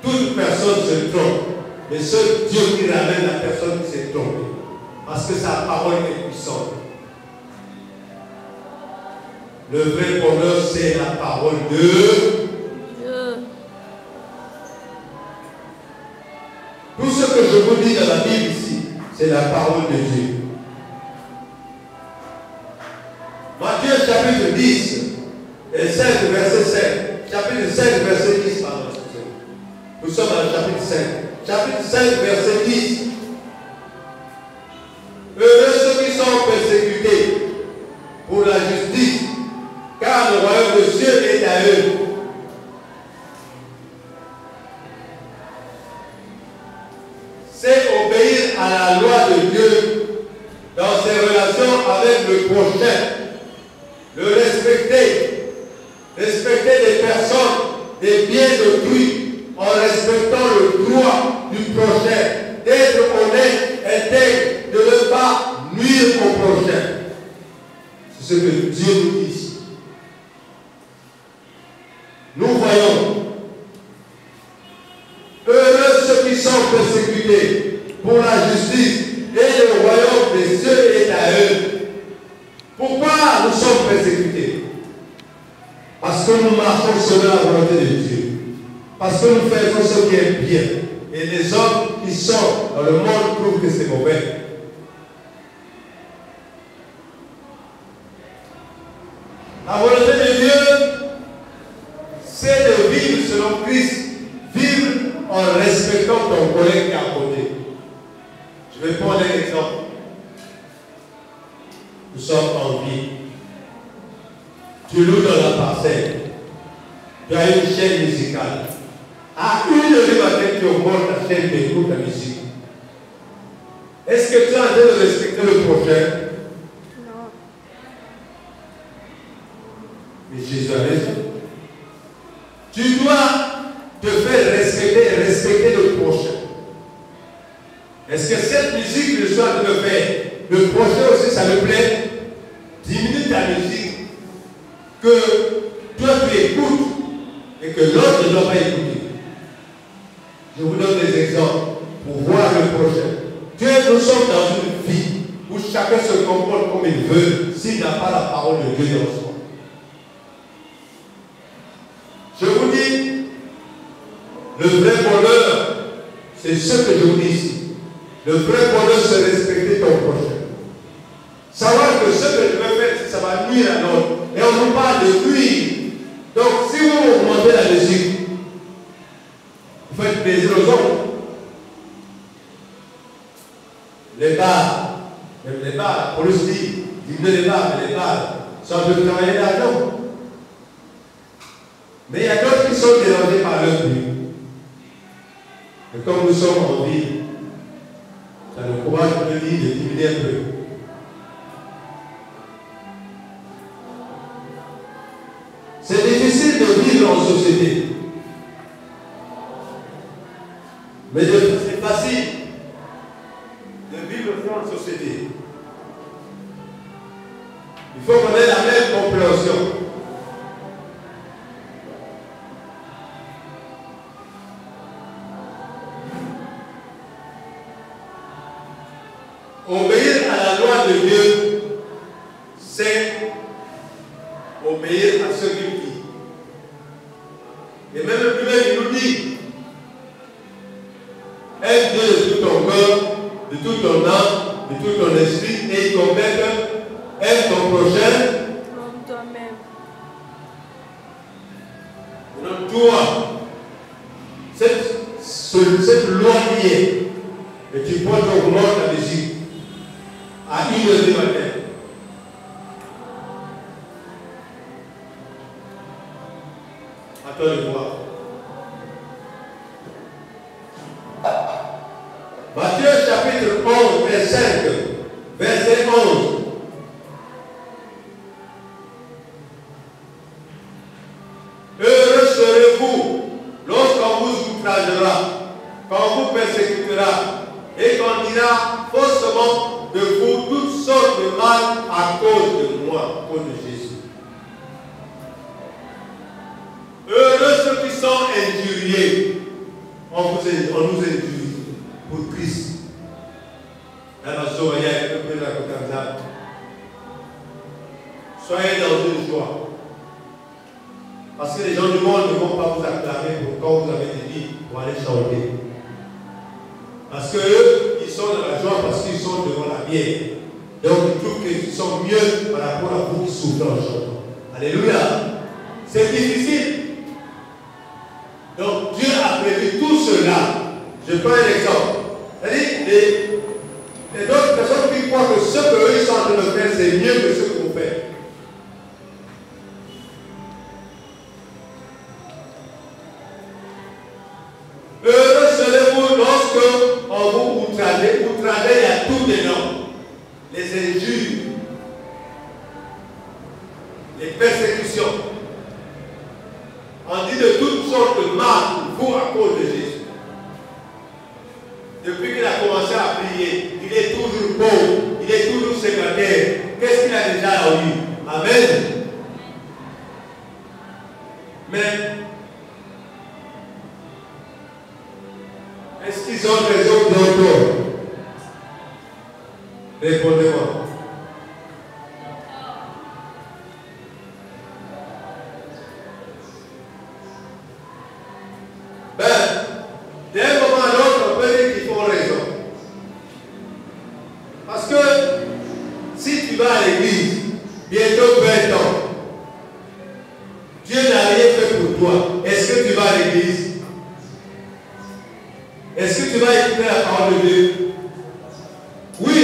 Toute personne se trompe. Mais seul Dieu qui ramène la personne qui s'est trompée. Parce que sa parole est puissante. Le vrai bonheur, c'est la parole de Dieu. Tout ce que je vous dis dans la Bible ici, c'est la parole de Dieu. Matthieu chapitre 10, et 5, verset 5. Chapitre 5, verset 10, pardon. Nous sommes dans le chapitre 5. Chapitre 5, verset 10. Heureux ceux qui sont persécutés pour la justice, car le royaume de Dieu est à eux. C'est obéir à la loi de Dieu dans ses relations avec le prochain, le respecter, respecter des personnes, des biens d'autrui, en respectant le droit du prochain, d'être honnête, intègre, de ne pas nuire au prochain. C'est ce que Dieu nous dit ici. Nous voyons, heureux ceux qui sont persécutés pour la justice, et le royaume des cieux est à eux. Pourquoi nous sommes persécutés? Parce que nous marchons selon la volonté de Dieu. Parce que nous faisons ce qui est bien. Et les hommes qui sont dans le monde trouvent que c'est mauvais. La volonté de Dieu, c'est de vivre selon Christ. Vivre en respectant ton collègue qui est à côté. Je vais prendre un exemple. Nous sommes en vie. Tu loues dans la parcelle. Tu as une chaîne musicale. À 1h du matin, tu augmentes ta chaîne, tu écoutes la musique. Est-ce que tu es en train de respecter le prochain? Non. Mais Jésus a raison. Tu dois te faire respecter et respecter le prochain. Est-ce que cette musique que je suis en train de faire, le prochain aussi, ça me plaît? Diminue ta musique. Que toi tu écoutes. et que l'autre ne doit pas écouter. Je vous donne des exemples pour voir le prochain. Nous sommes dans une vie où chacun se comporte comme il veut s'il n'a pas la parole de Dieu dans soi. Je vous dis, le vrai bonheur, c'est ce que je vous dis ici. Le vrai bonheur, c'est respecter ton prochain. Savoir que ce que je vais faire, ça va nuire à l'autre. Et on nous parle de nuire. Donc, si vous montez là-dessus, vous faites plaisir aux autres. Les bars, même les bars, la police dit, diminuez les bars, mais les bars, ça peut travailler là-dedans. Mais il y a d'autres qui sont dérangés par leur bruit. Et comme nous sommes en ville, ça nous courage de dire de diminuer un peu. C'est difficile de vivre en société. Mais c'est facile de vivre en société. Il faut qu'on ait la même compréhension. Obéir à la loi de Dieu, c'est obéir à ce qu'il dit. Et même lui-même, il nous dit, aime Dieu de tout ton cœur, de toute ton âme, de tout ton esprit, et ton maître, aime ton prochain comme toi-même. Donc toi, cette loi y est, et tu prends ton gloire là-dessus, à 1h du matin. Attends de voir. Matthieu chapitre 11, verset 5, verset 11. Heureux serez-vous lorsqu'on vous outragera, qu'on vous persécutera et qu'on dira faussement de vous toutes sortes de mal à cause de moi, à cause de Jésus. Heureux ceux qui sont injuriés. On nous injurie pour Christ. Soyez dans une joie. Parce que les gens du monde ne vont pas vous acclamer pour quand vous avez des vies pour aller chanter. Parce qu'eux, ils sont dans la joie parce qu'ils sont devant la bière. Donc ils trouvent qu'ils sont mieux par rapport à vous qui souffrez en chantant. Alléluia. C'est difficile. Donc Dieu a prévu tout cela. Je prends un exemple. C'est-à-dire, les d'autres personnes qui croient que ce qu'eux ils sont en train de faire, c'est mieux que ce que vous faites. Heureux serez-vous lorsque on vous outragez. Outragez, il y a tout dedans. Les injures, les persécutions. On dit de toutes sortes de mal pour vous à cause de Jésus. Depuis qu'il a commencé à prier, il est toujours pauvre, il est toujours célibataire. Qu'est-ce qu'il a déjà eu? Amen. Mais est-ce qu'ils ont raison d'autres? Répondez-moi. D'un moment à l'autre, on peut dire qu'ils font raison. Parce que si tu vas à l'église, bientôt 20 ans, Dieu n'a rien fait pour toi. Est-ce que tu vas à l'église? Est-ce que tu vas écouter la parole de Dieu? Oui.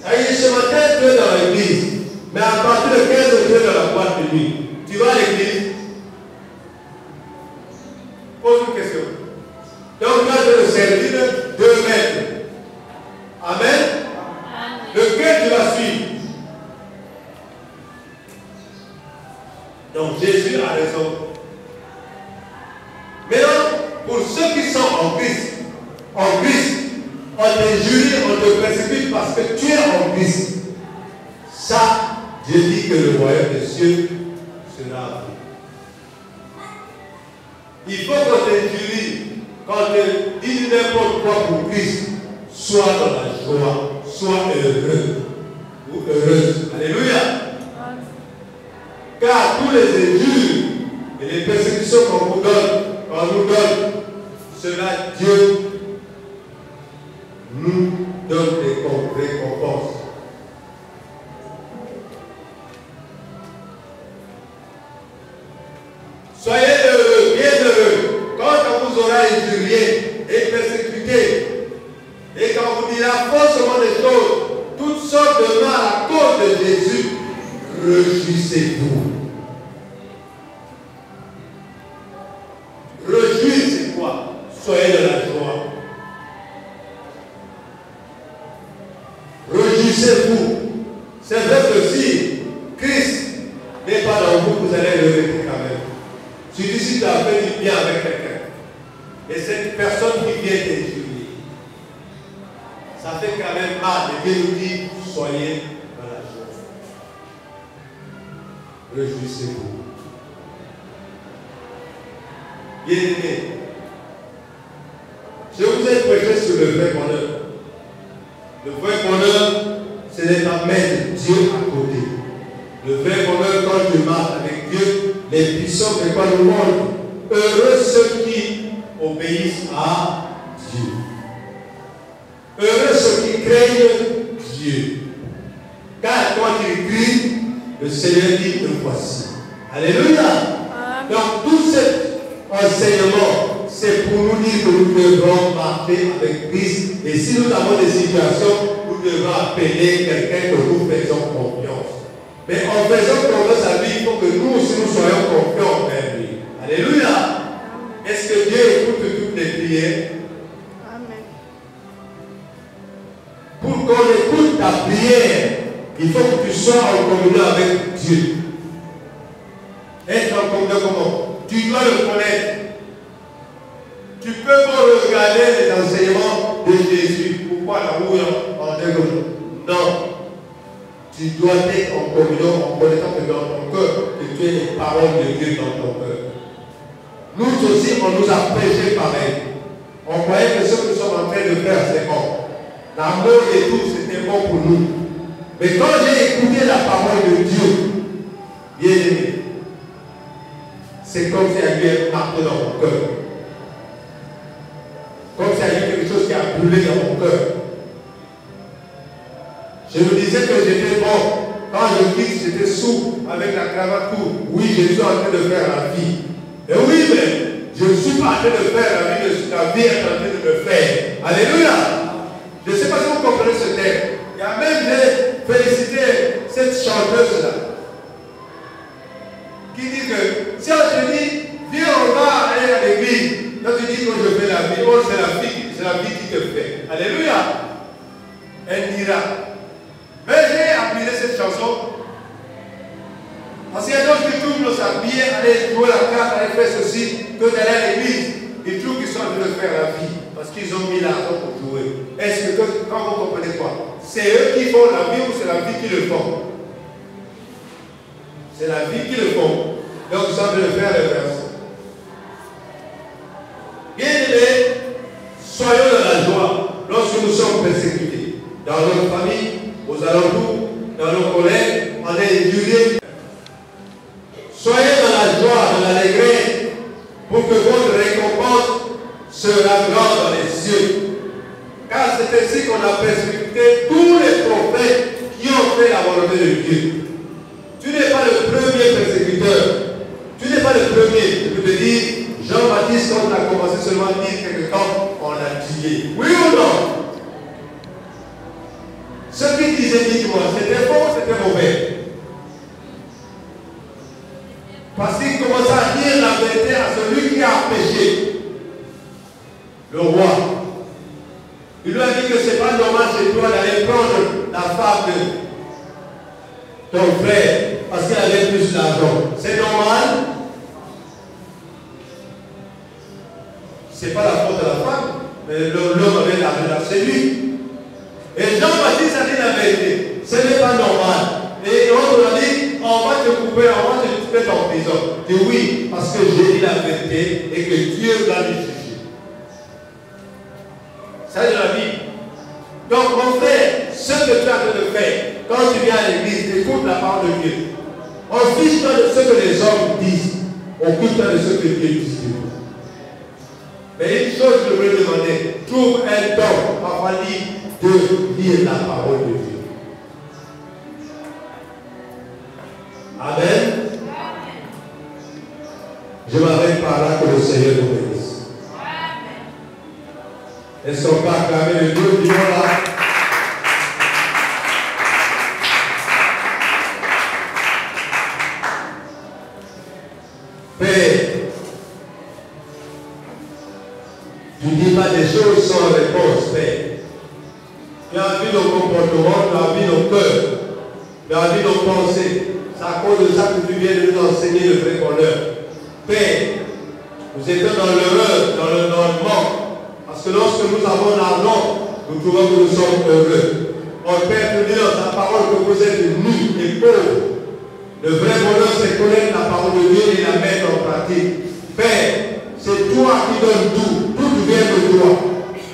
Ce matin, tu es dans l'église. Mais à partir de 15 heures, tu es dans la boîte de nuit. Tu vas à l'église? Pose une question. Donc, tu as le servir 2 mètres. Amen. Lequel tu vas suivre? Donc, Jésus a raison. Maintenant, pour ceux qui sont en Christ, on t'injurie, on te persécute parce que tu es en Christ. Ça, Dieu dit que le royaume des cieux sera à vous. Il faut qu'on t'injurie, quand te dit n'importe quoi pour Christ, sois dans la joie, sois heureux ou heureuse. Alléluia. Car tous les injures et les persécutions qu'on nous donne, cela Dieu nous donne des récompenses. Soyez heureux, bien heureux, quand on vous aura injurié et persécuté, et quand on vous dira faussement des choses, toutes sortes de mal à cause de Jésus, réjouissez-vous. Réjouissez quoi? Soyez de la joie. Réjouissez-vous. C'est vrai que si Christ n'est pas dans vous, vous allez le regretter quand même. Surtout si tu as fait du bien avec quelqu'un. Et cette personne qui vient t'injurier, ça fait quand même mal. Et Dieu nous dit, soyez dans la joie. Réjouissez-vous. Bien-aimés, je vous ai prêché sur le vrai bonheur. Le vrai bonheur, ce n'est pas mettre Dieu à côté. Le vrai bonheur, quand tu marches avec Dieu, les puissants de quoi le monde, heureux ceux qui obéissent à Dieu. Heureux ceux qui craignent Dieu. Car quand il crie, le Seigneur dit, me voici. Alléluia. Donc tout cet enseignement, c'est pour nous dire que nous devons marcher avec Christ. Et si nous avons des situations, nous devons appeler quelqu'un que nous faisons confiance. Mais en faisant confiance à lui, il faut que nous aussi nous soyons confiants envers lui. Alléluia. Est-ce que Dieu écoute toutes les prières? Amen. Pour qu'on écoute ta prière, il faut que tu sois en communion avec Dieu. Être en communion comment? Tu dois le connaître. Tu peux pas regarder les enseignements de Jésus. Pourquoi la roue en dégoût? Non. Tu dois être en communion, en connaissant que dans ton cœur, que tu aies les paroles de Dieu dans ton cœur. Nous aussi, on nous a prêché pareil. On croyait que ce que nous sommes en train de faire, c'est bon. L'amour et tout, c'était bon pour nous. Mais quand j'ai écouté la parole de Dieu, bien aimé, c'est comme s'il y avait un marteau dans mon cœur. Comme s'il y avait quelque chose qui a brûlé dans mon cœur. Je me disais que j'étais bon. Quand je dis que j'étais sourd avec la cravate courte, oui, je suis en train de faire la vie. Et oui, mais je ne suis pas en train de faire la vie, la vie est en train de me faire. Alléluia. Je ne sais pas si vous comprenez ce texte. Il y a même j'ai félicité cette chanteuse-là qui dit que si on te dit, viens, on va aller à l'église, quand tu dis que je fais la vie, oh, c'est la vie qui te fait. Alléluia. Elle dira. Mais j'ai appris cette chanson parce qu'il y a d'autres qui trouvent s'habiller, aller jouer la carte, aller faire ceci, que d'aller à l'église. Ils trouvent qu'ils sont en train de faire la vie parce qu'ils ont mis l'argent pour jouer. Est-ce que quand vous comprenez quoi? C'est eux qui font la vie ou c'est la vie qui le font? C'est la vie qui le font. Donc ils sont en train de faire les versions. Bien aimés, soyons dans la joie lorsque nous sommes persécutés. Dans notre famille, aux alentours, dans nos collègues, on est injuriés. Soyez dans la joie, dans l'allégresse, pour que votre récompense sera grande dans les cieux. Car c'est ainsi qu'on a persécuté tous les prophètes qui ont fait la volonté de Dieu. Tu n'es pas le premier persécuteur. Tu n'es pas le premier. Je peux te dire, Jean-Baptiste, quand on a commencé seulement à dire quelque temps, on l'a tué. Oui ou non? Ceux qui disaient, dites-moi, c'était bon ou c'était mauvais? Parce qu'il commençait à dire la vérité à celui qui a péché. Le roi. Il lui a dit que ce n'est pas normal chez toi d'aller prendre la femme de ton frère parce qu'il avait plus d'argent. C'est normal? Ce n'est pas la faute de la femme, mais l'homme avait l'argent, c'est lui. Et Jean-Baptiste a dit la vérité. Ce n'est pas normal. Et on a dit, on va te couper, on va te tu es en prison? Dis oui, parce que j'ai dit la vérité et que Dieu va les juger. Ça, c'est la vie. Donc, mon frère, ce que tu es en train de faire, quand tu viens à l'église, écoute la parole de Dieu. On fiche-toi de ce que les hommes disent. Occupe-toi de ce que Dieu dit. Mais une chose que je voulais demander, trouve un temps, parfois de lire la parole de Dieu. Amen. Je m'arrête par là que le Seigneur nous bénisse. Est-ce qu'on peut acclamer le Dieu du monde là? Père, tu ne dis pas des choses sans réponse, Père. Tu as vu nos comportements, tu as vu nos cœurs, tu as vu nos pensées. C'est à cause de ça que tu viens de nous enseigner le vrai bonheur. Père, nous étions dans l'erreur, dans le manque. Parce que lorsque nous avons l'argent, nous trouvons que nous sommes heureux. Mon Père nous dit dans sa parole que vous êtes nus et pauvres. Le vrai bonheur, c'est connaître la parole de Dieu et la mettre en pratique. Père, c'est toi qui donnes tout. Tout vient de toi.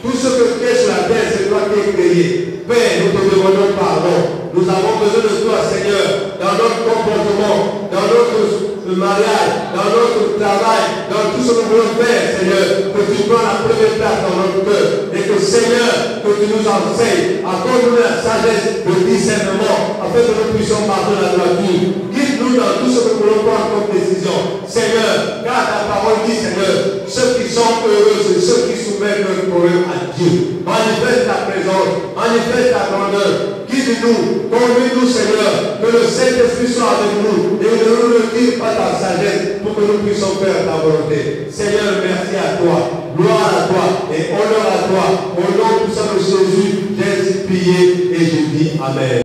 Tout ce que tu es sur la terre, c'est toi qui es créé. Père, nous te demandons pardon. Nous avons besoin de toi, Seigneur, dans notre comportement, dans notre mariage, dans notre travail, dans tout ce que nous voulons faire, Seigneur, que tu prends la première place dans notre cœur. Et que, Seigneur, que tu nous enseignes, accorde-nous la sagesse, le discernement, afin que nous puissions marcher dans la droiture. Guide-nous dans tout ce que nous voulons prendre comme décision. Seigneur, car ta parole dit, Seigneur, ceux qui sont heureux, c'est ceux qui soumettent leur problème à Dieu. Manifeste ta présence, manifeste ta grandeur. Guide-nous, conduis-nous, Seigneur, que le Saint-Esprit soit avec nous et ne nous retire pas ta sagesse pour que nous puissions faire ta volonté. Seigneur, merci à toi.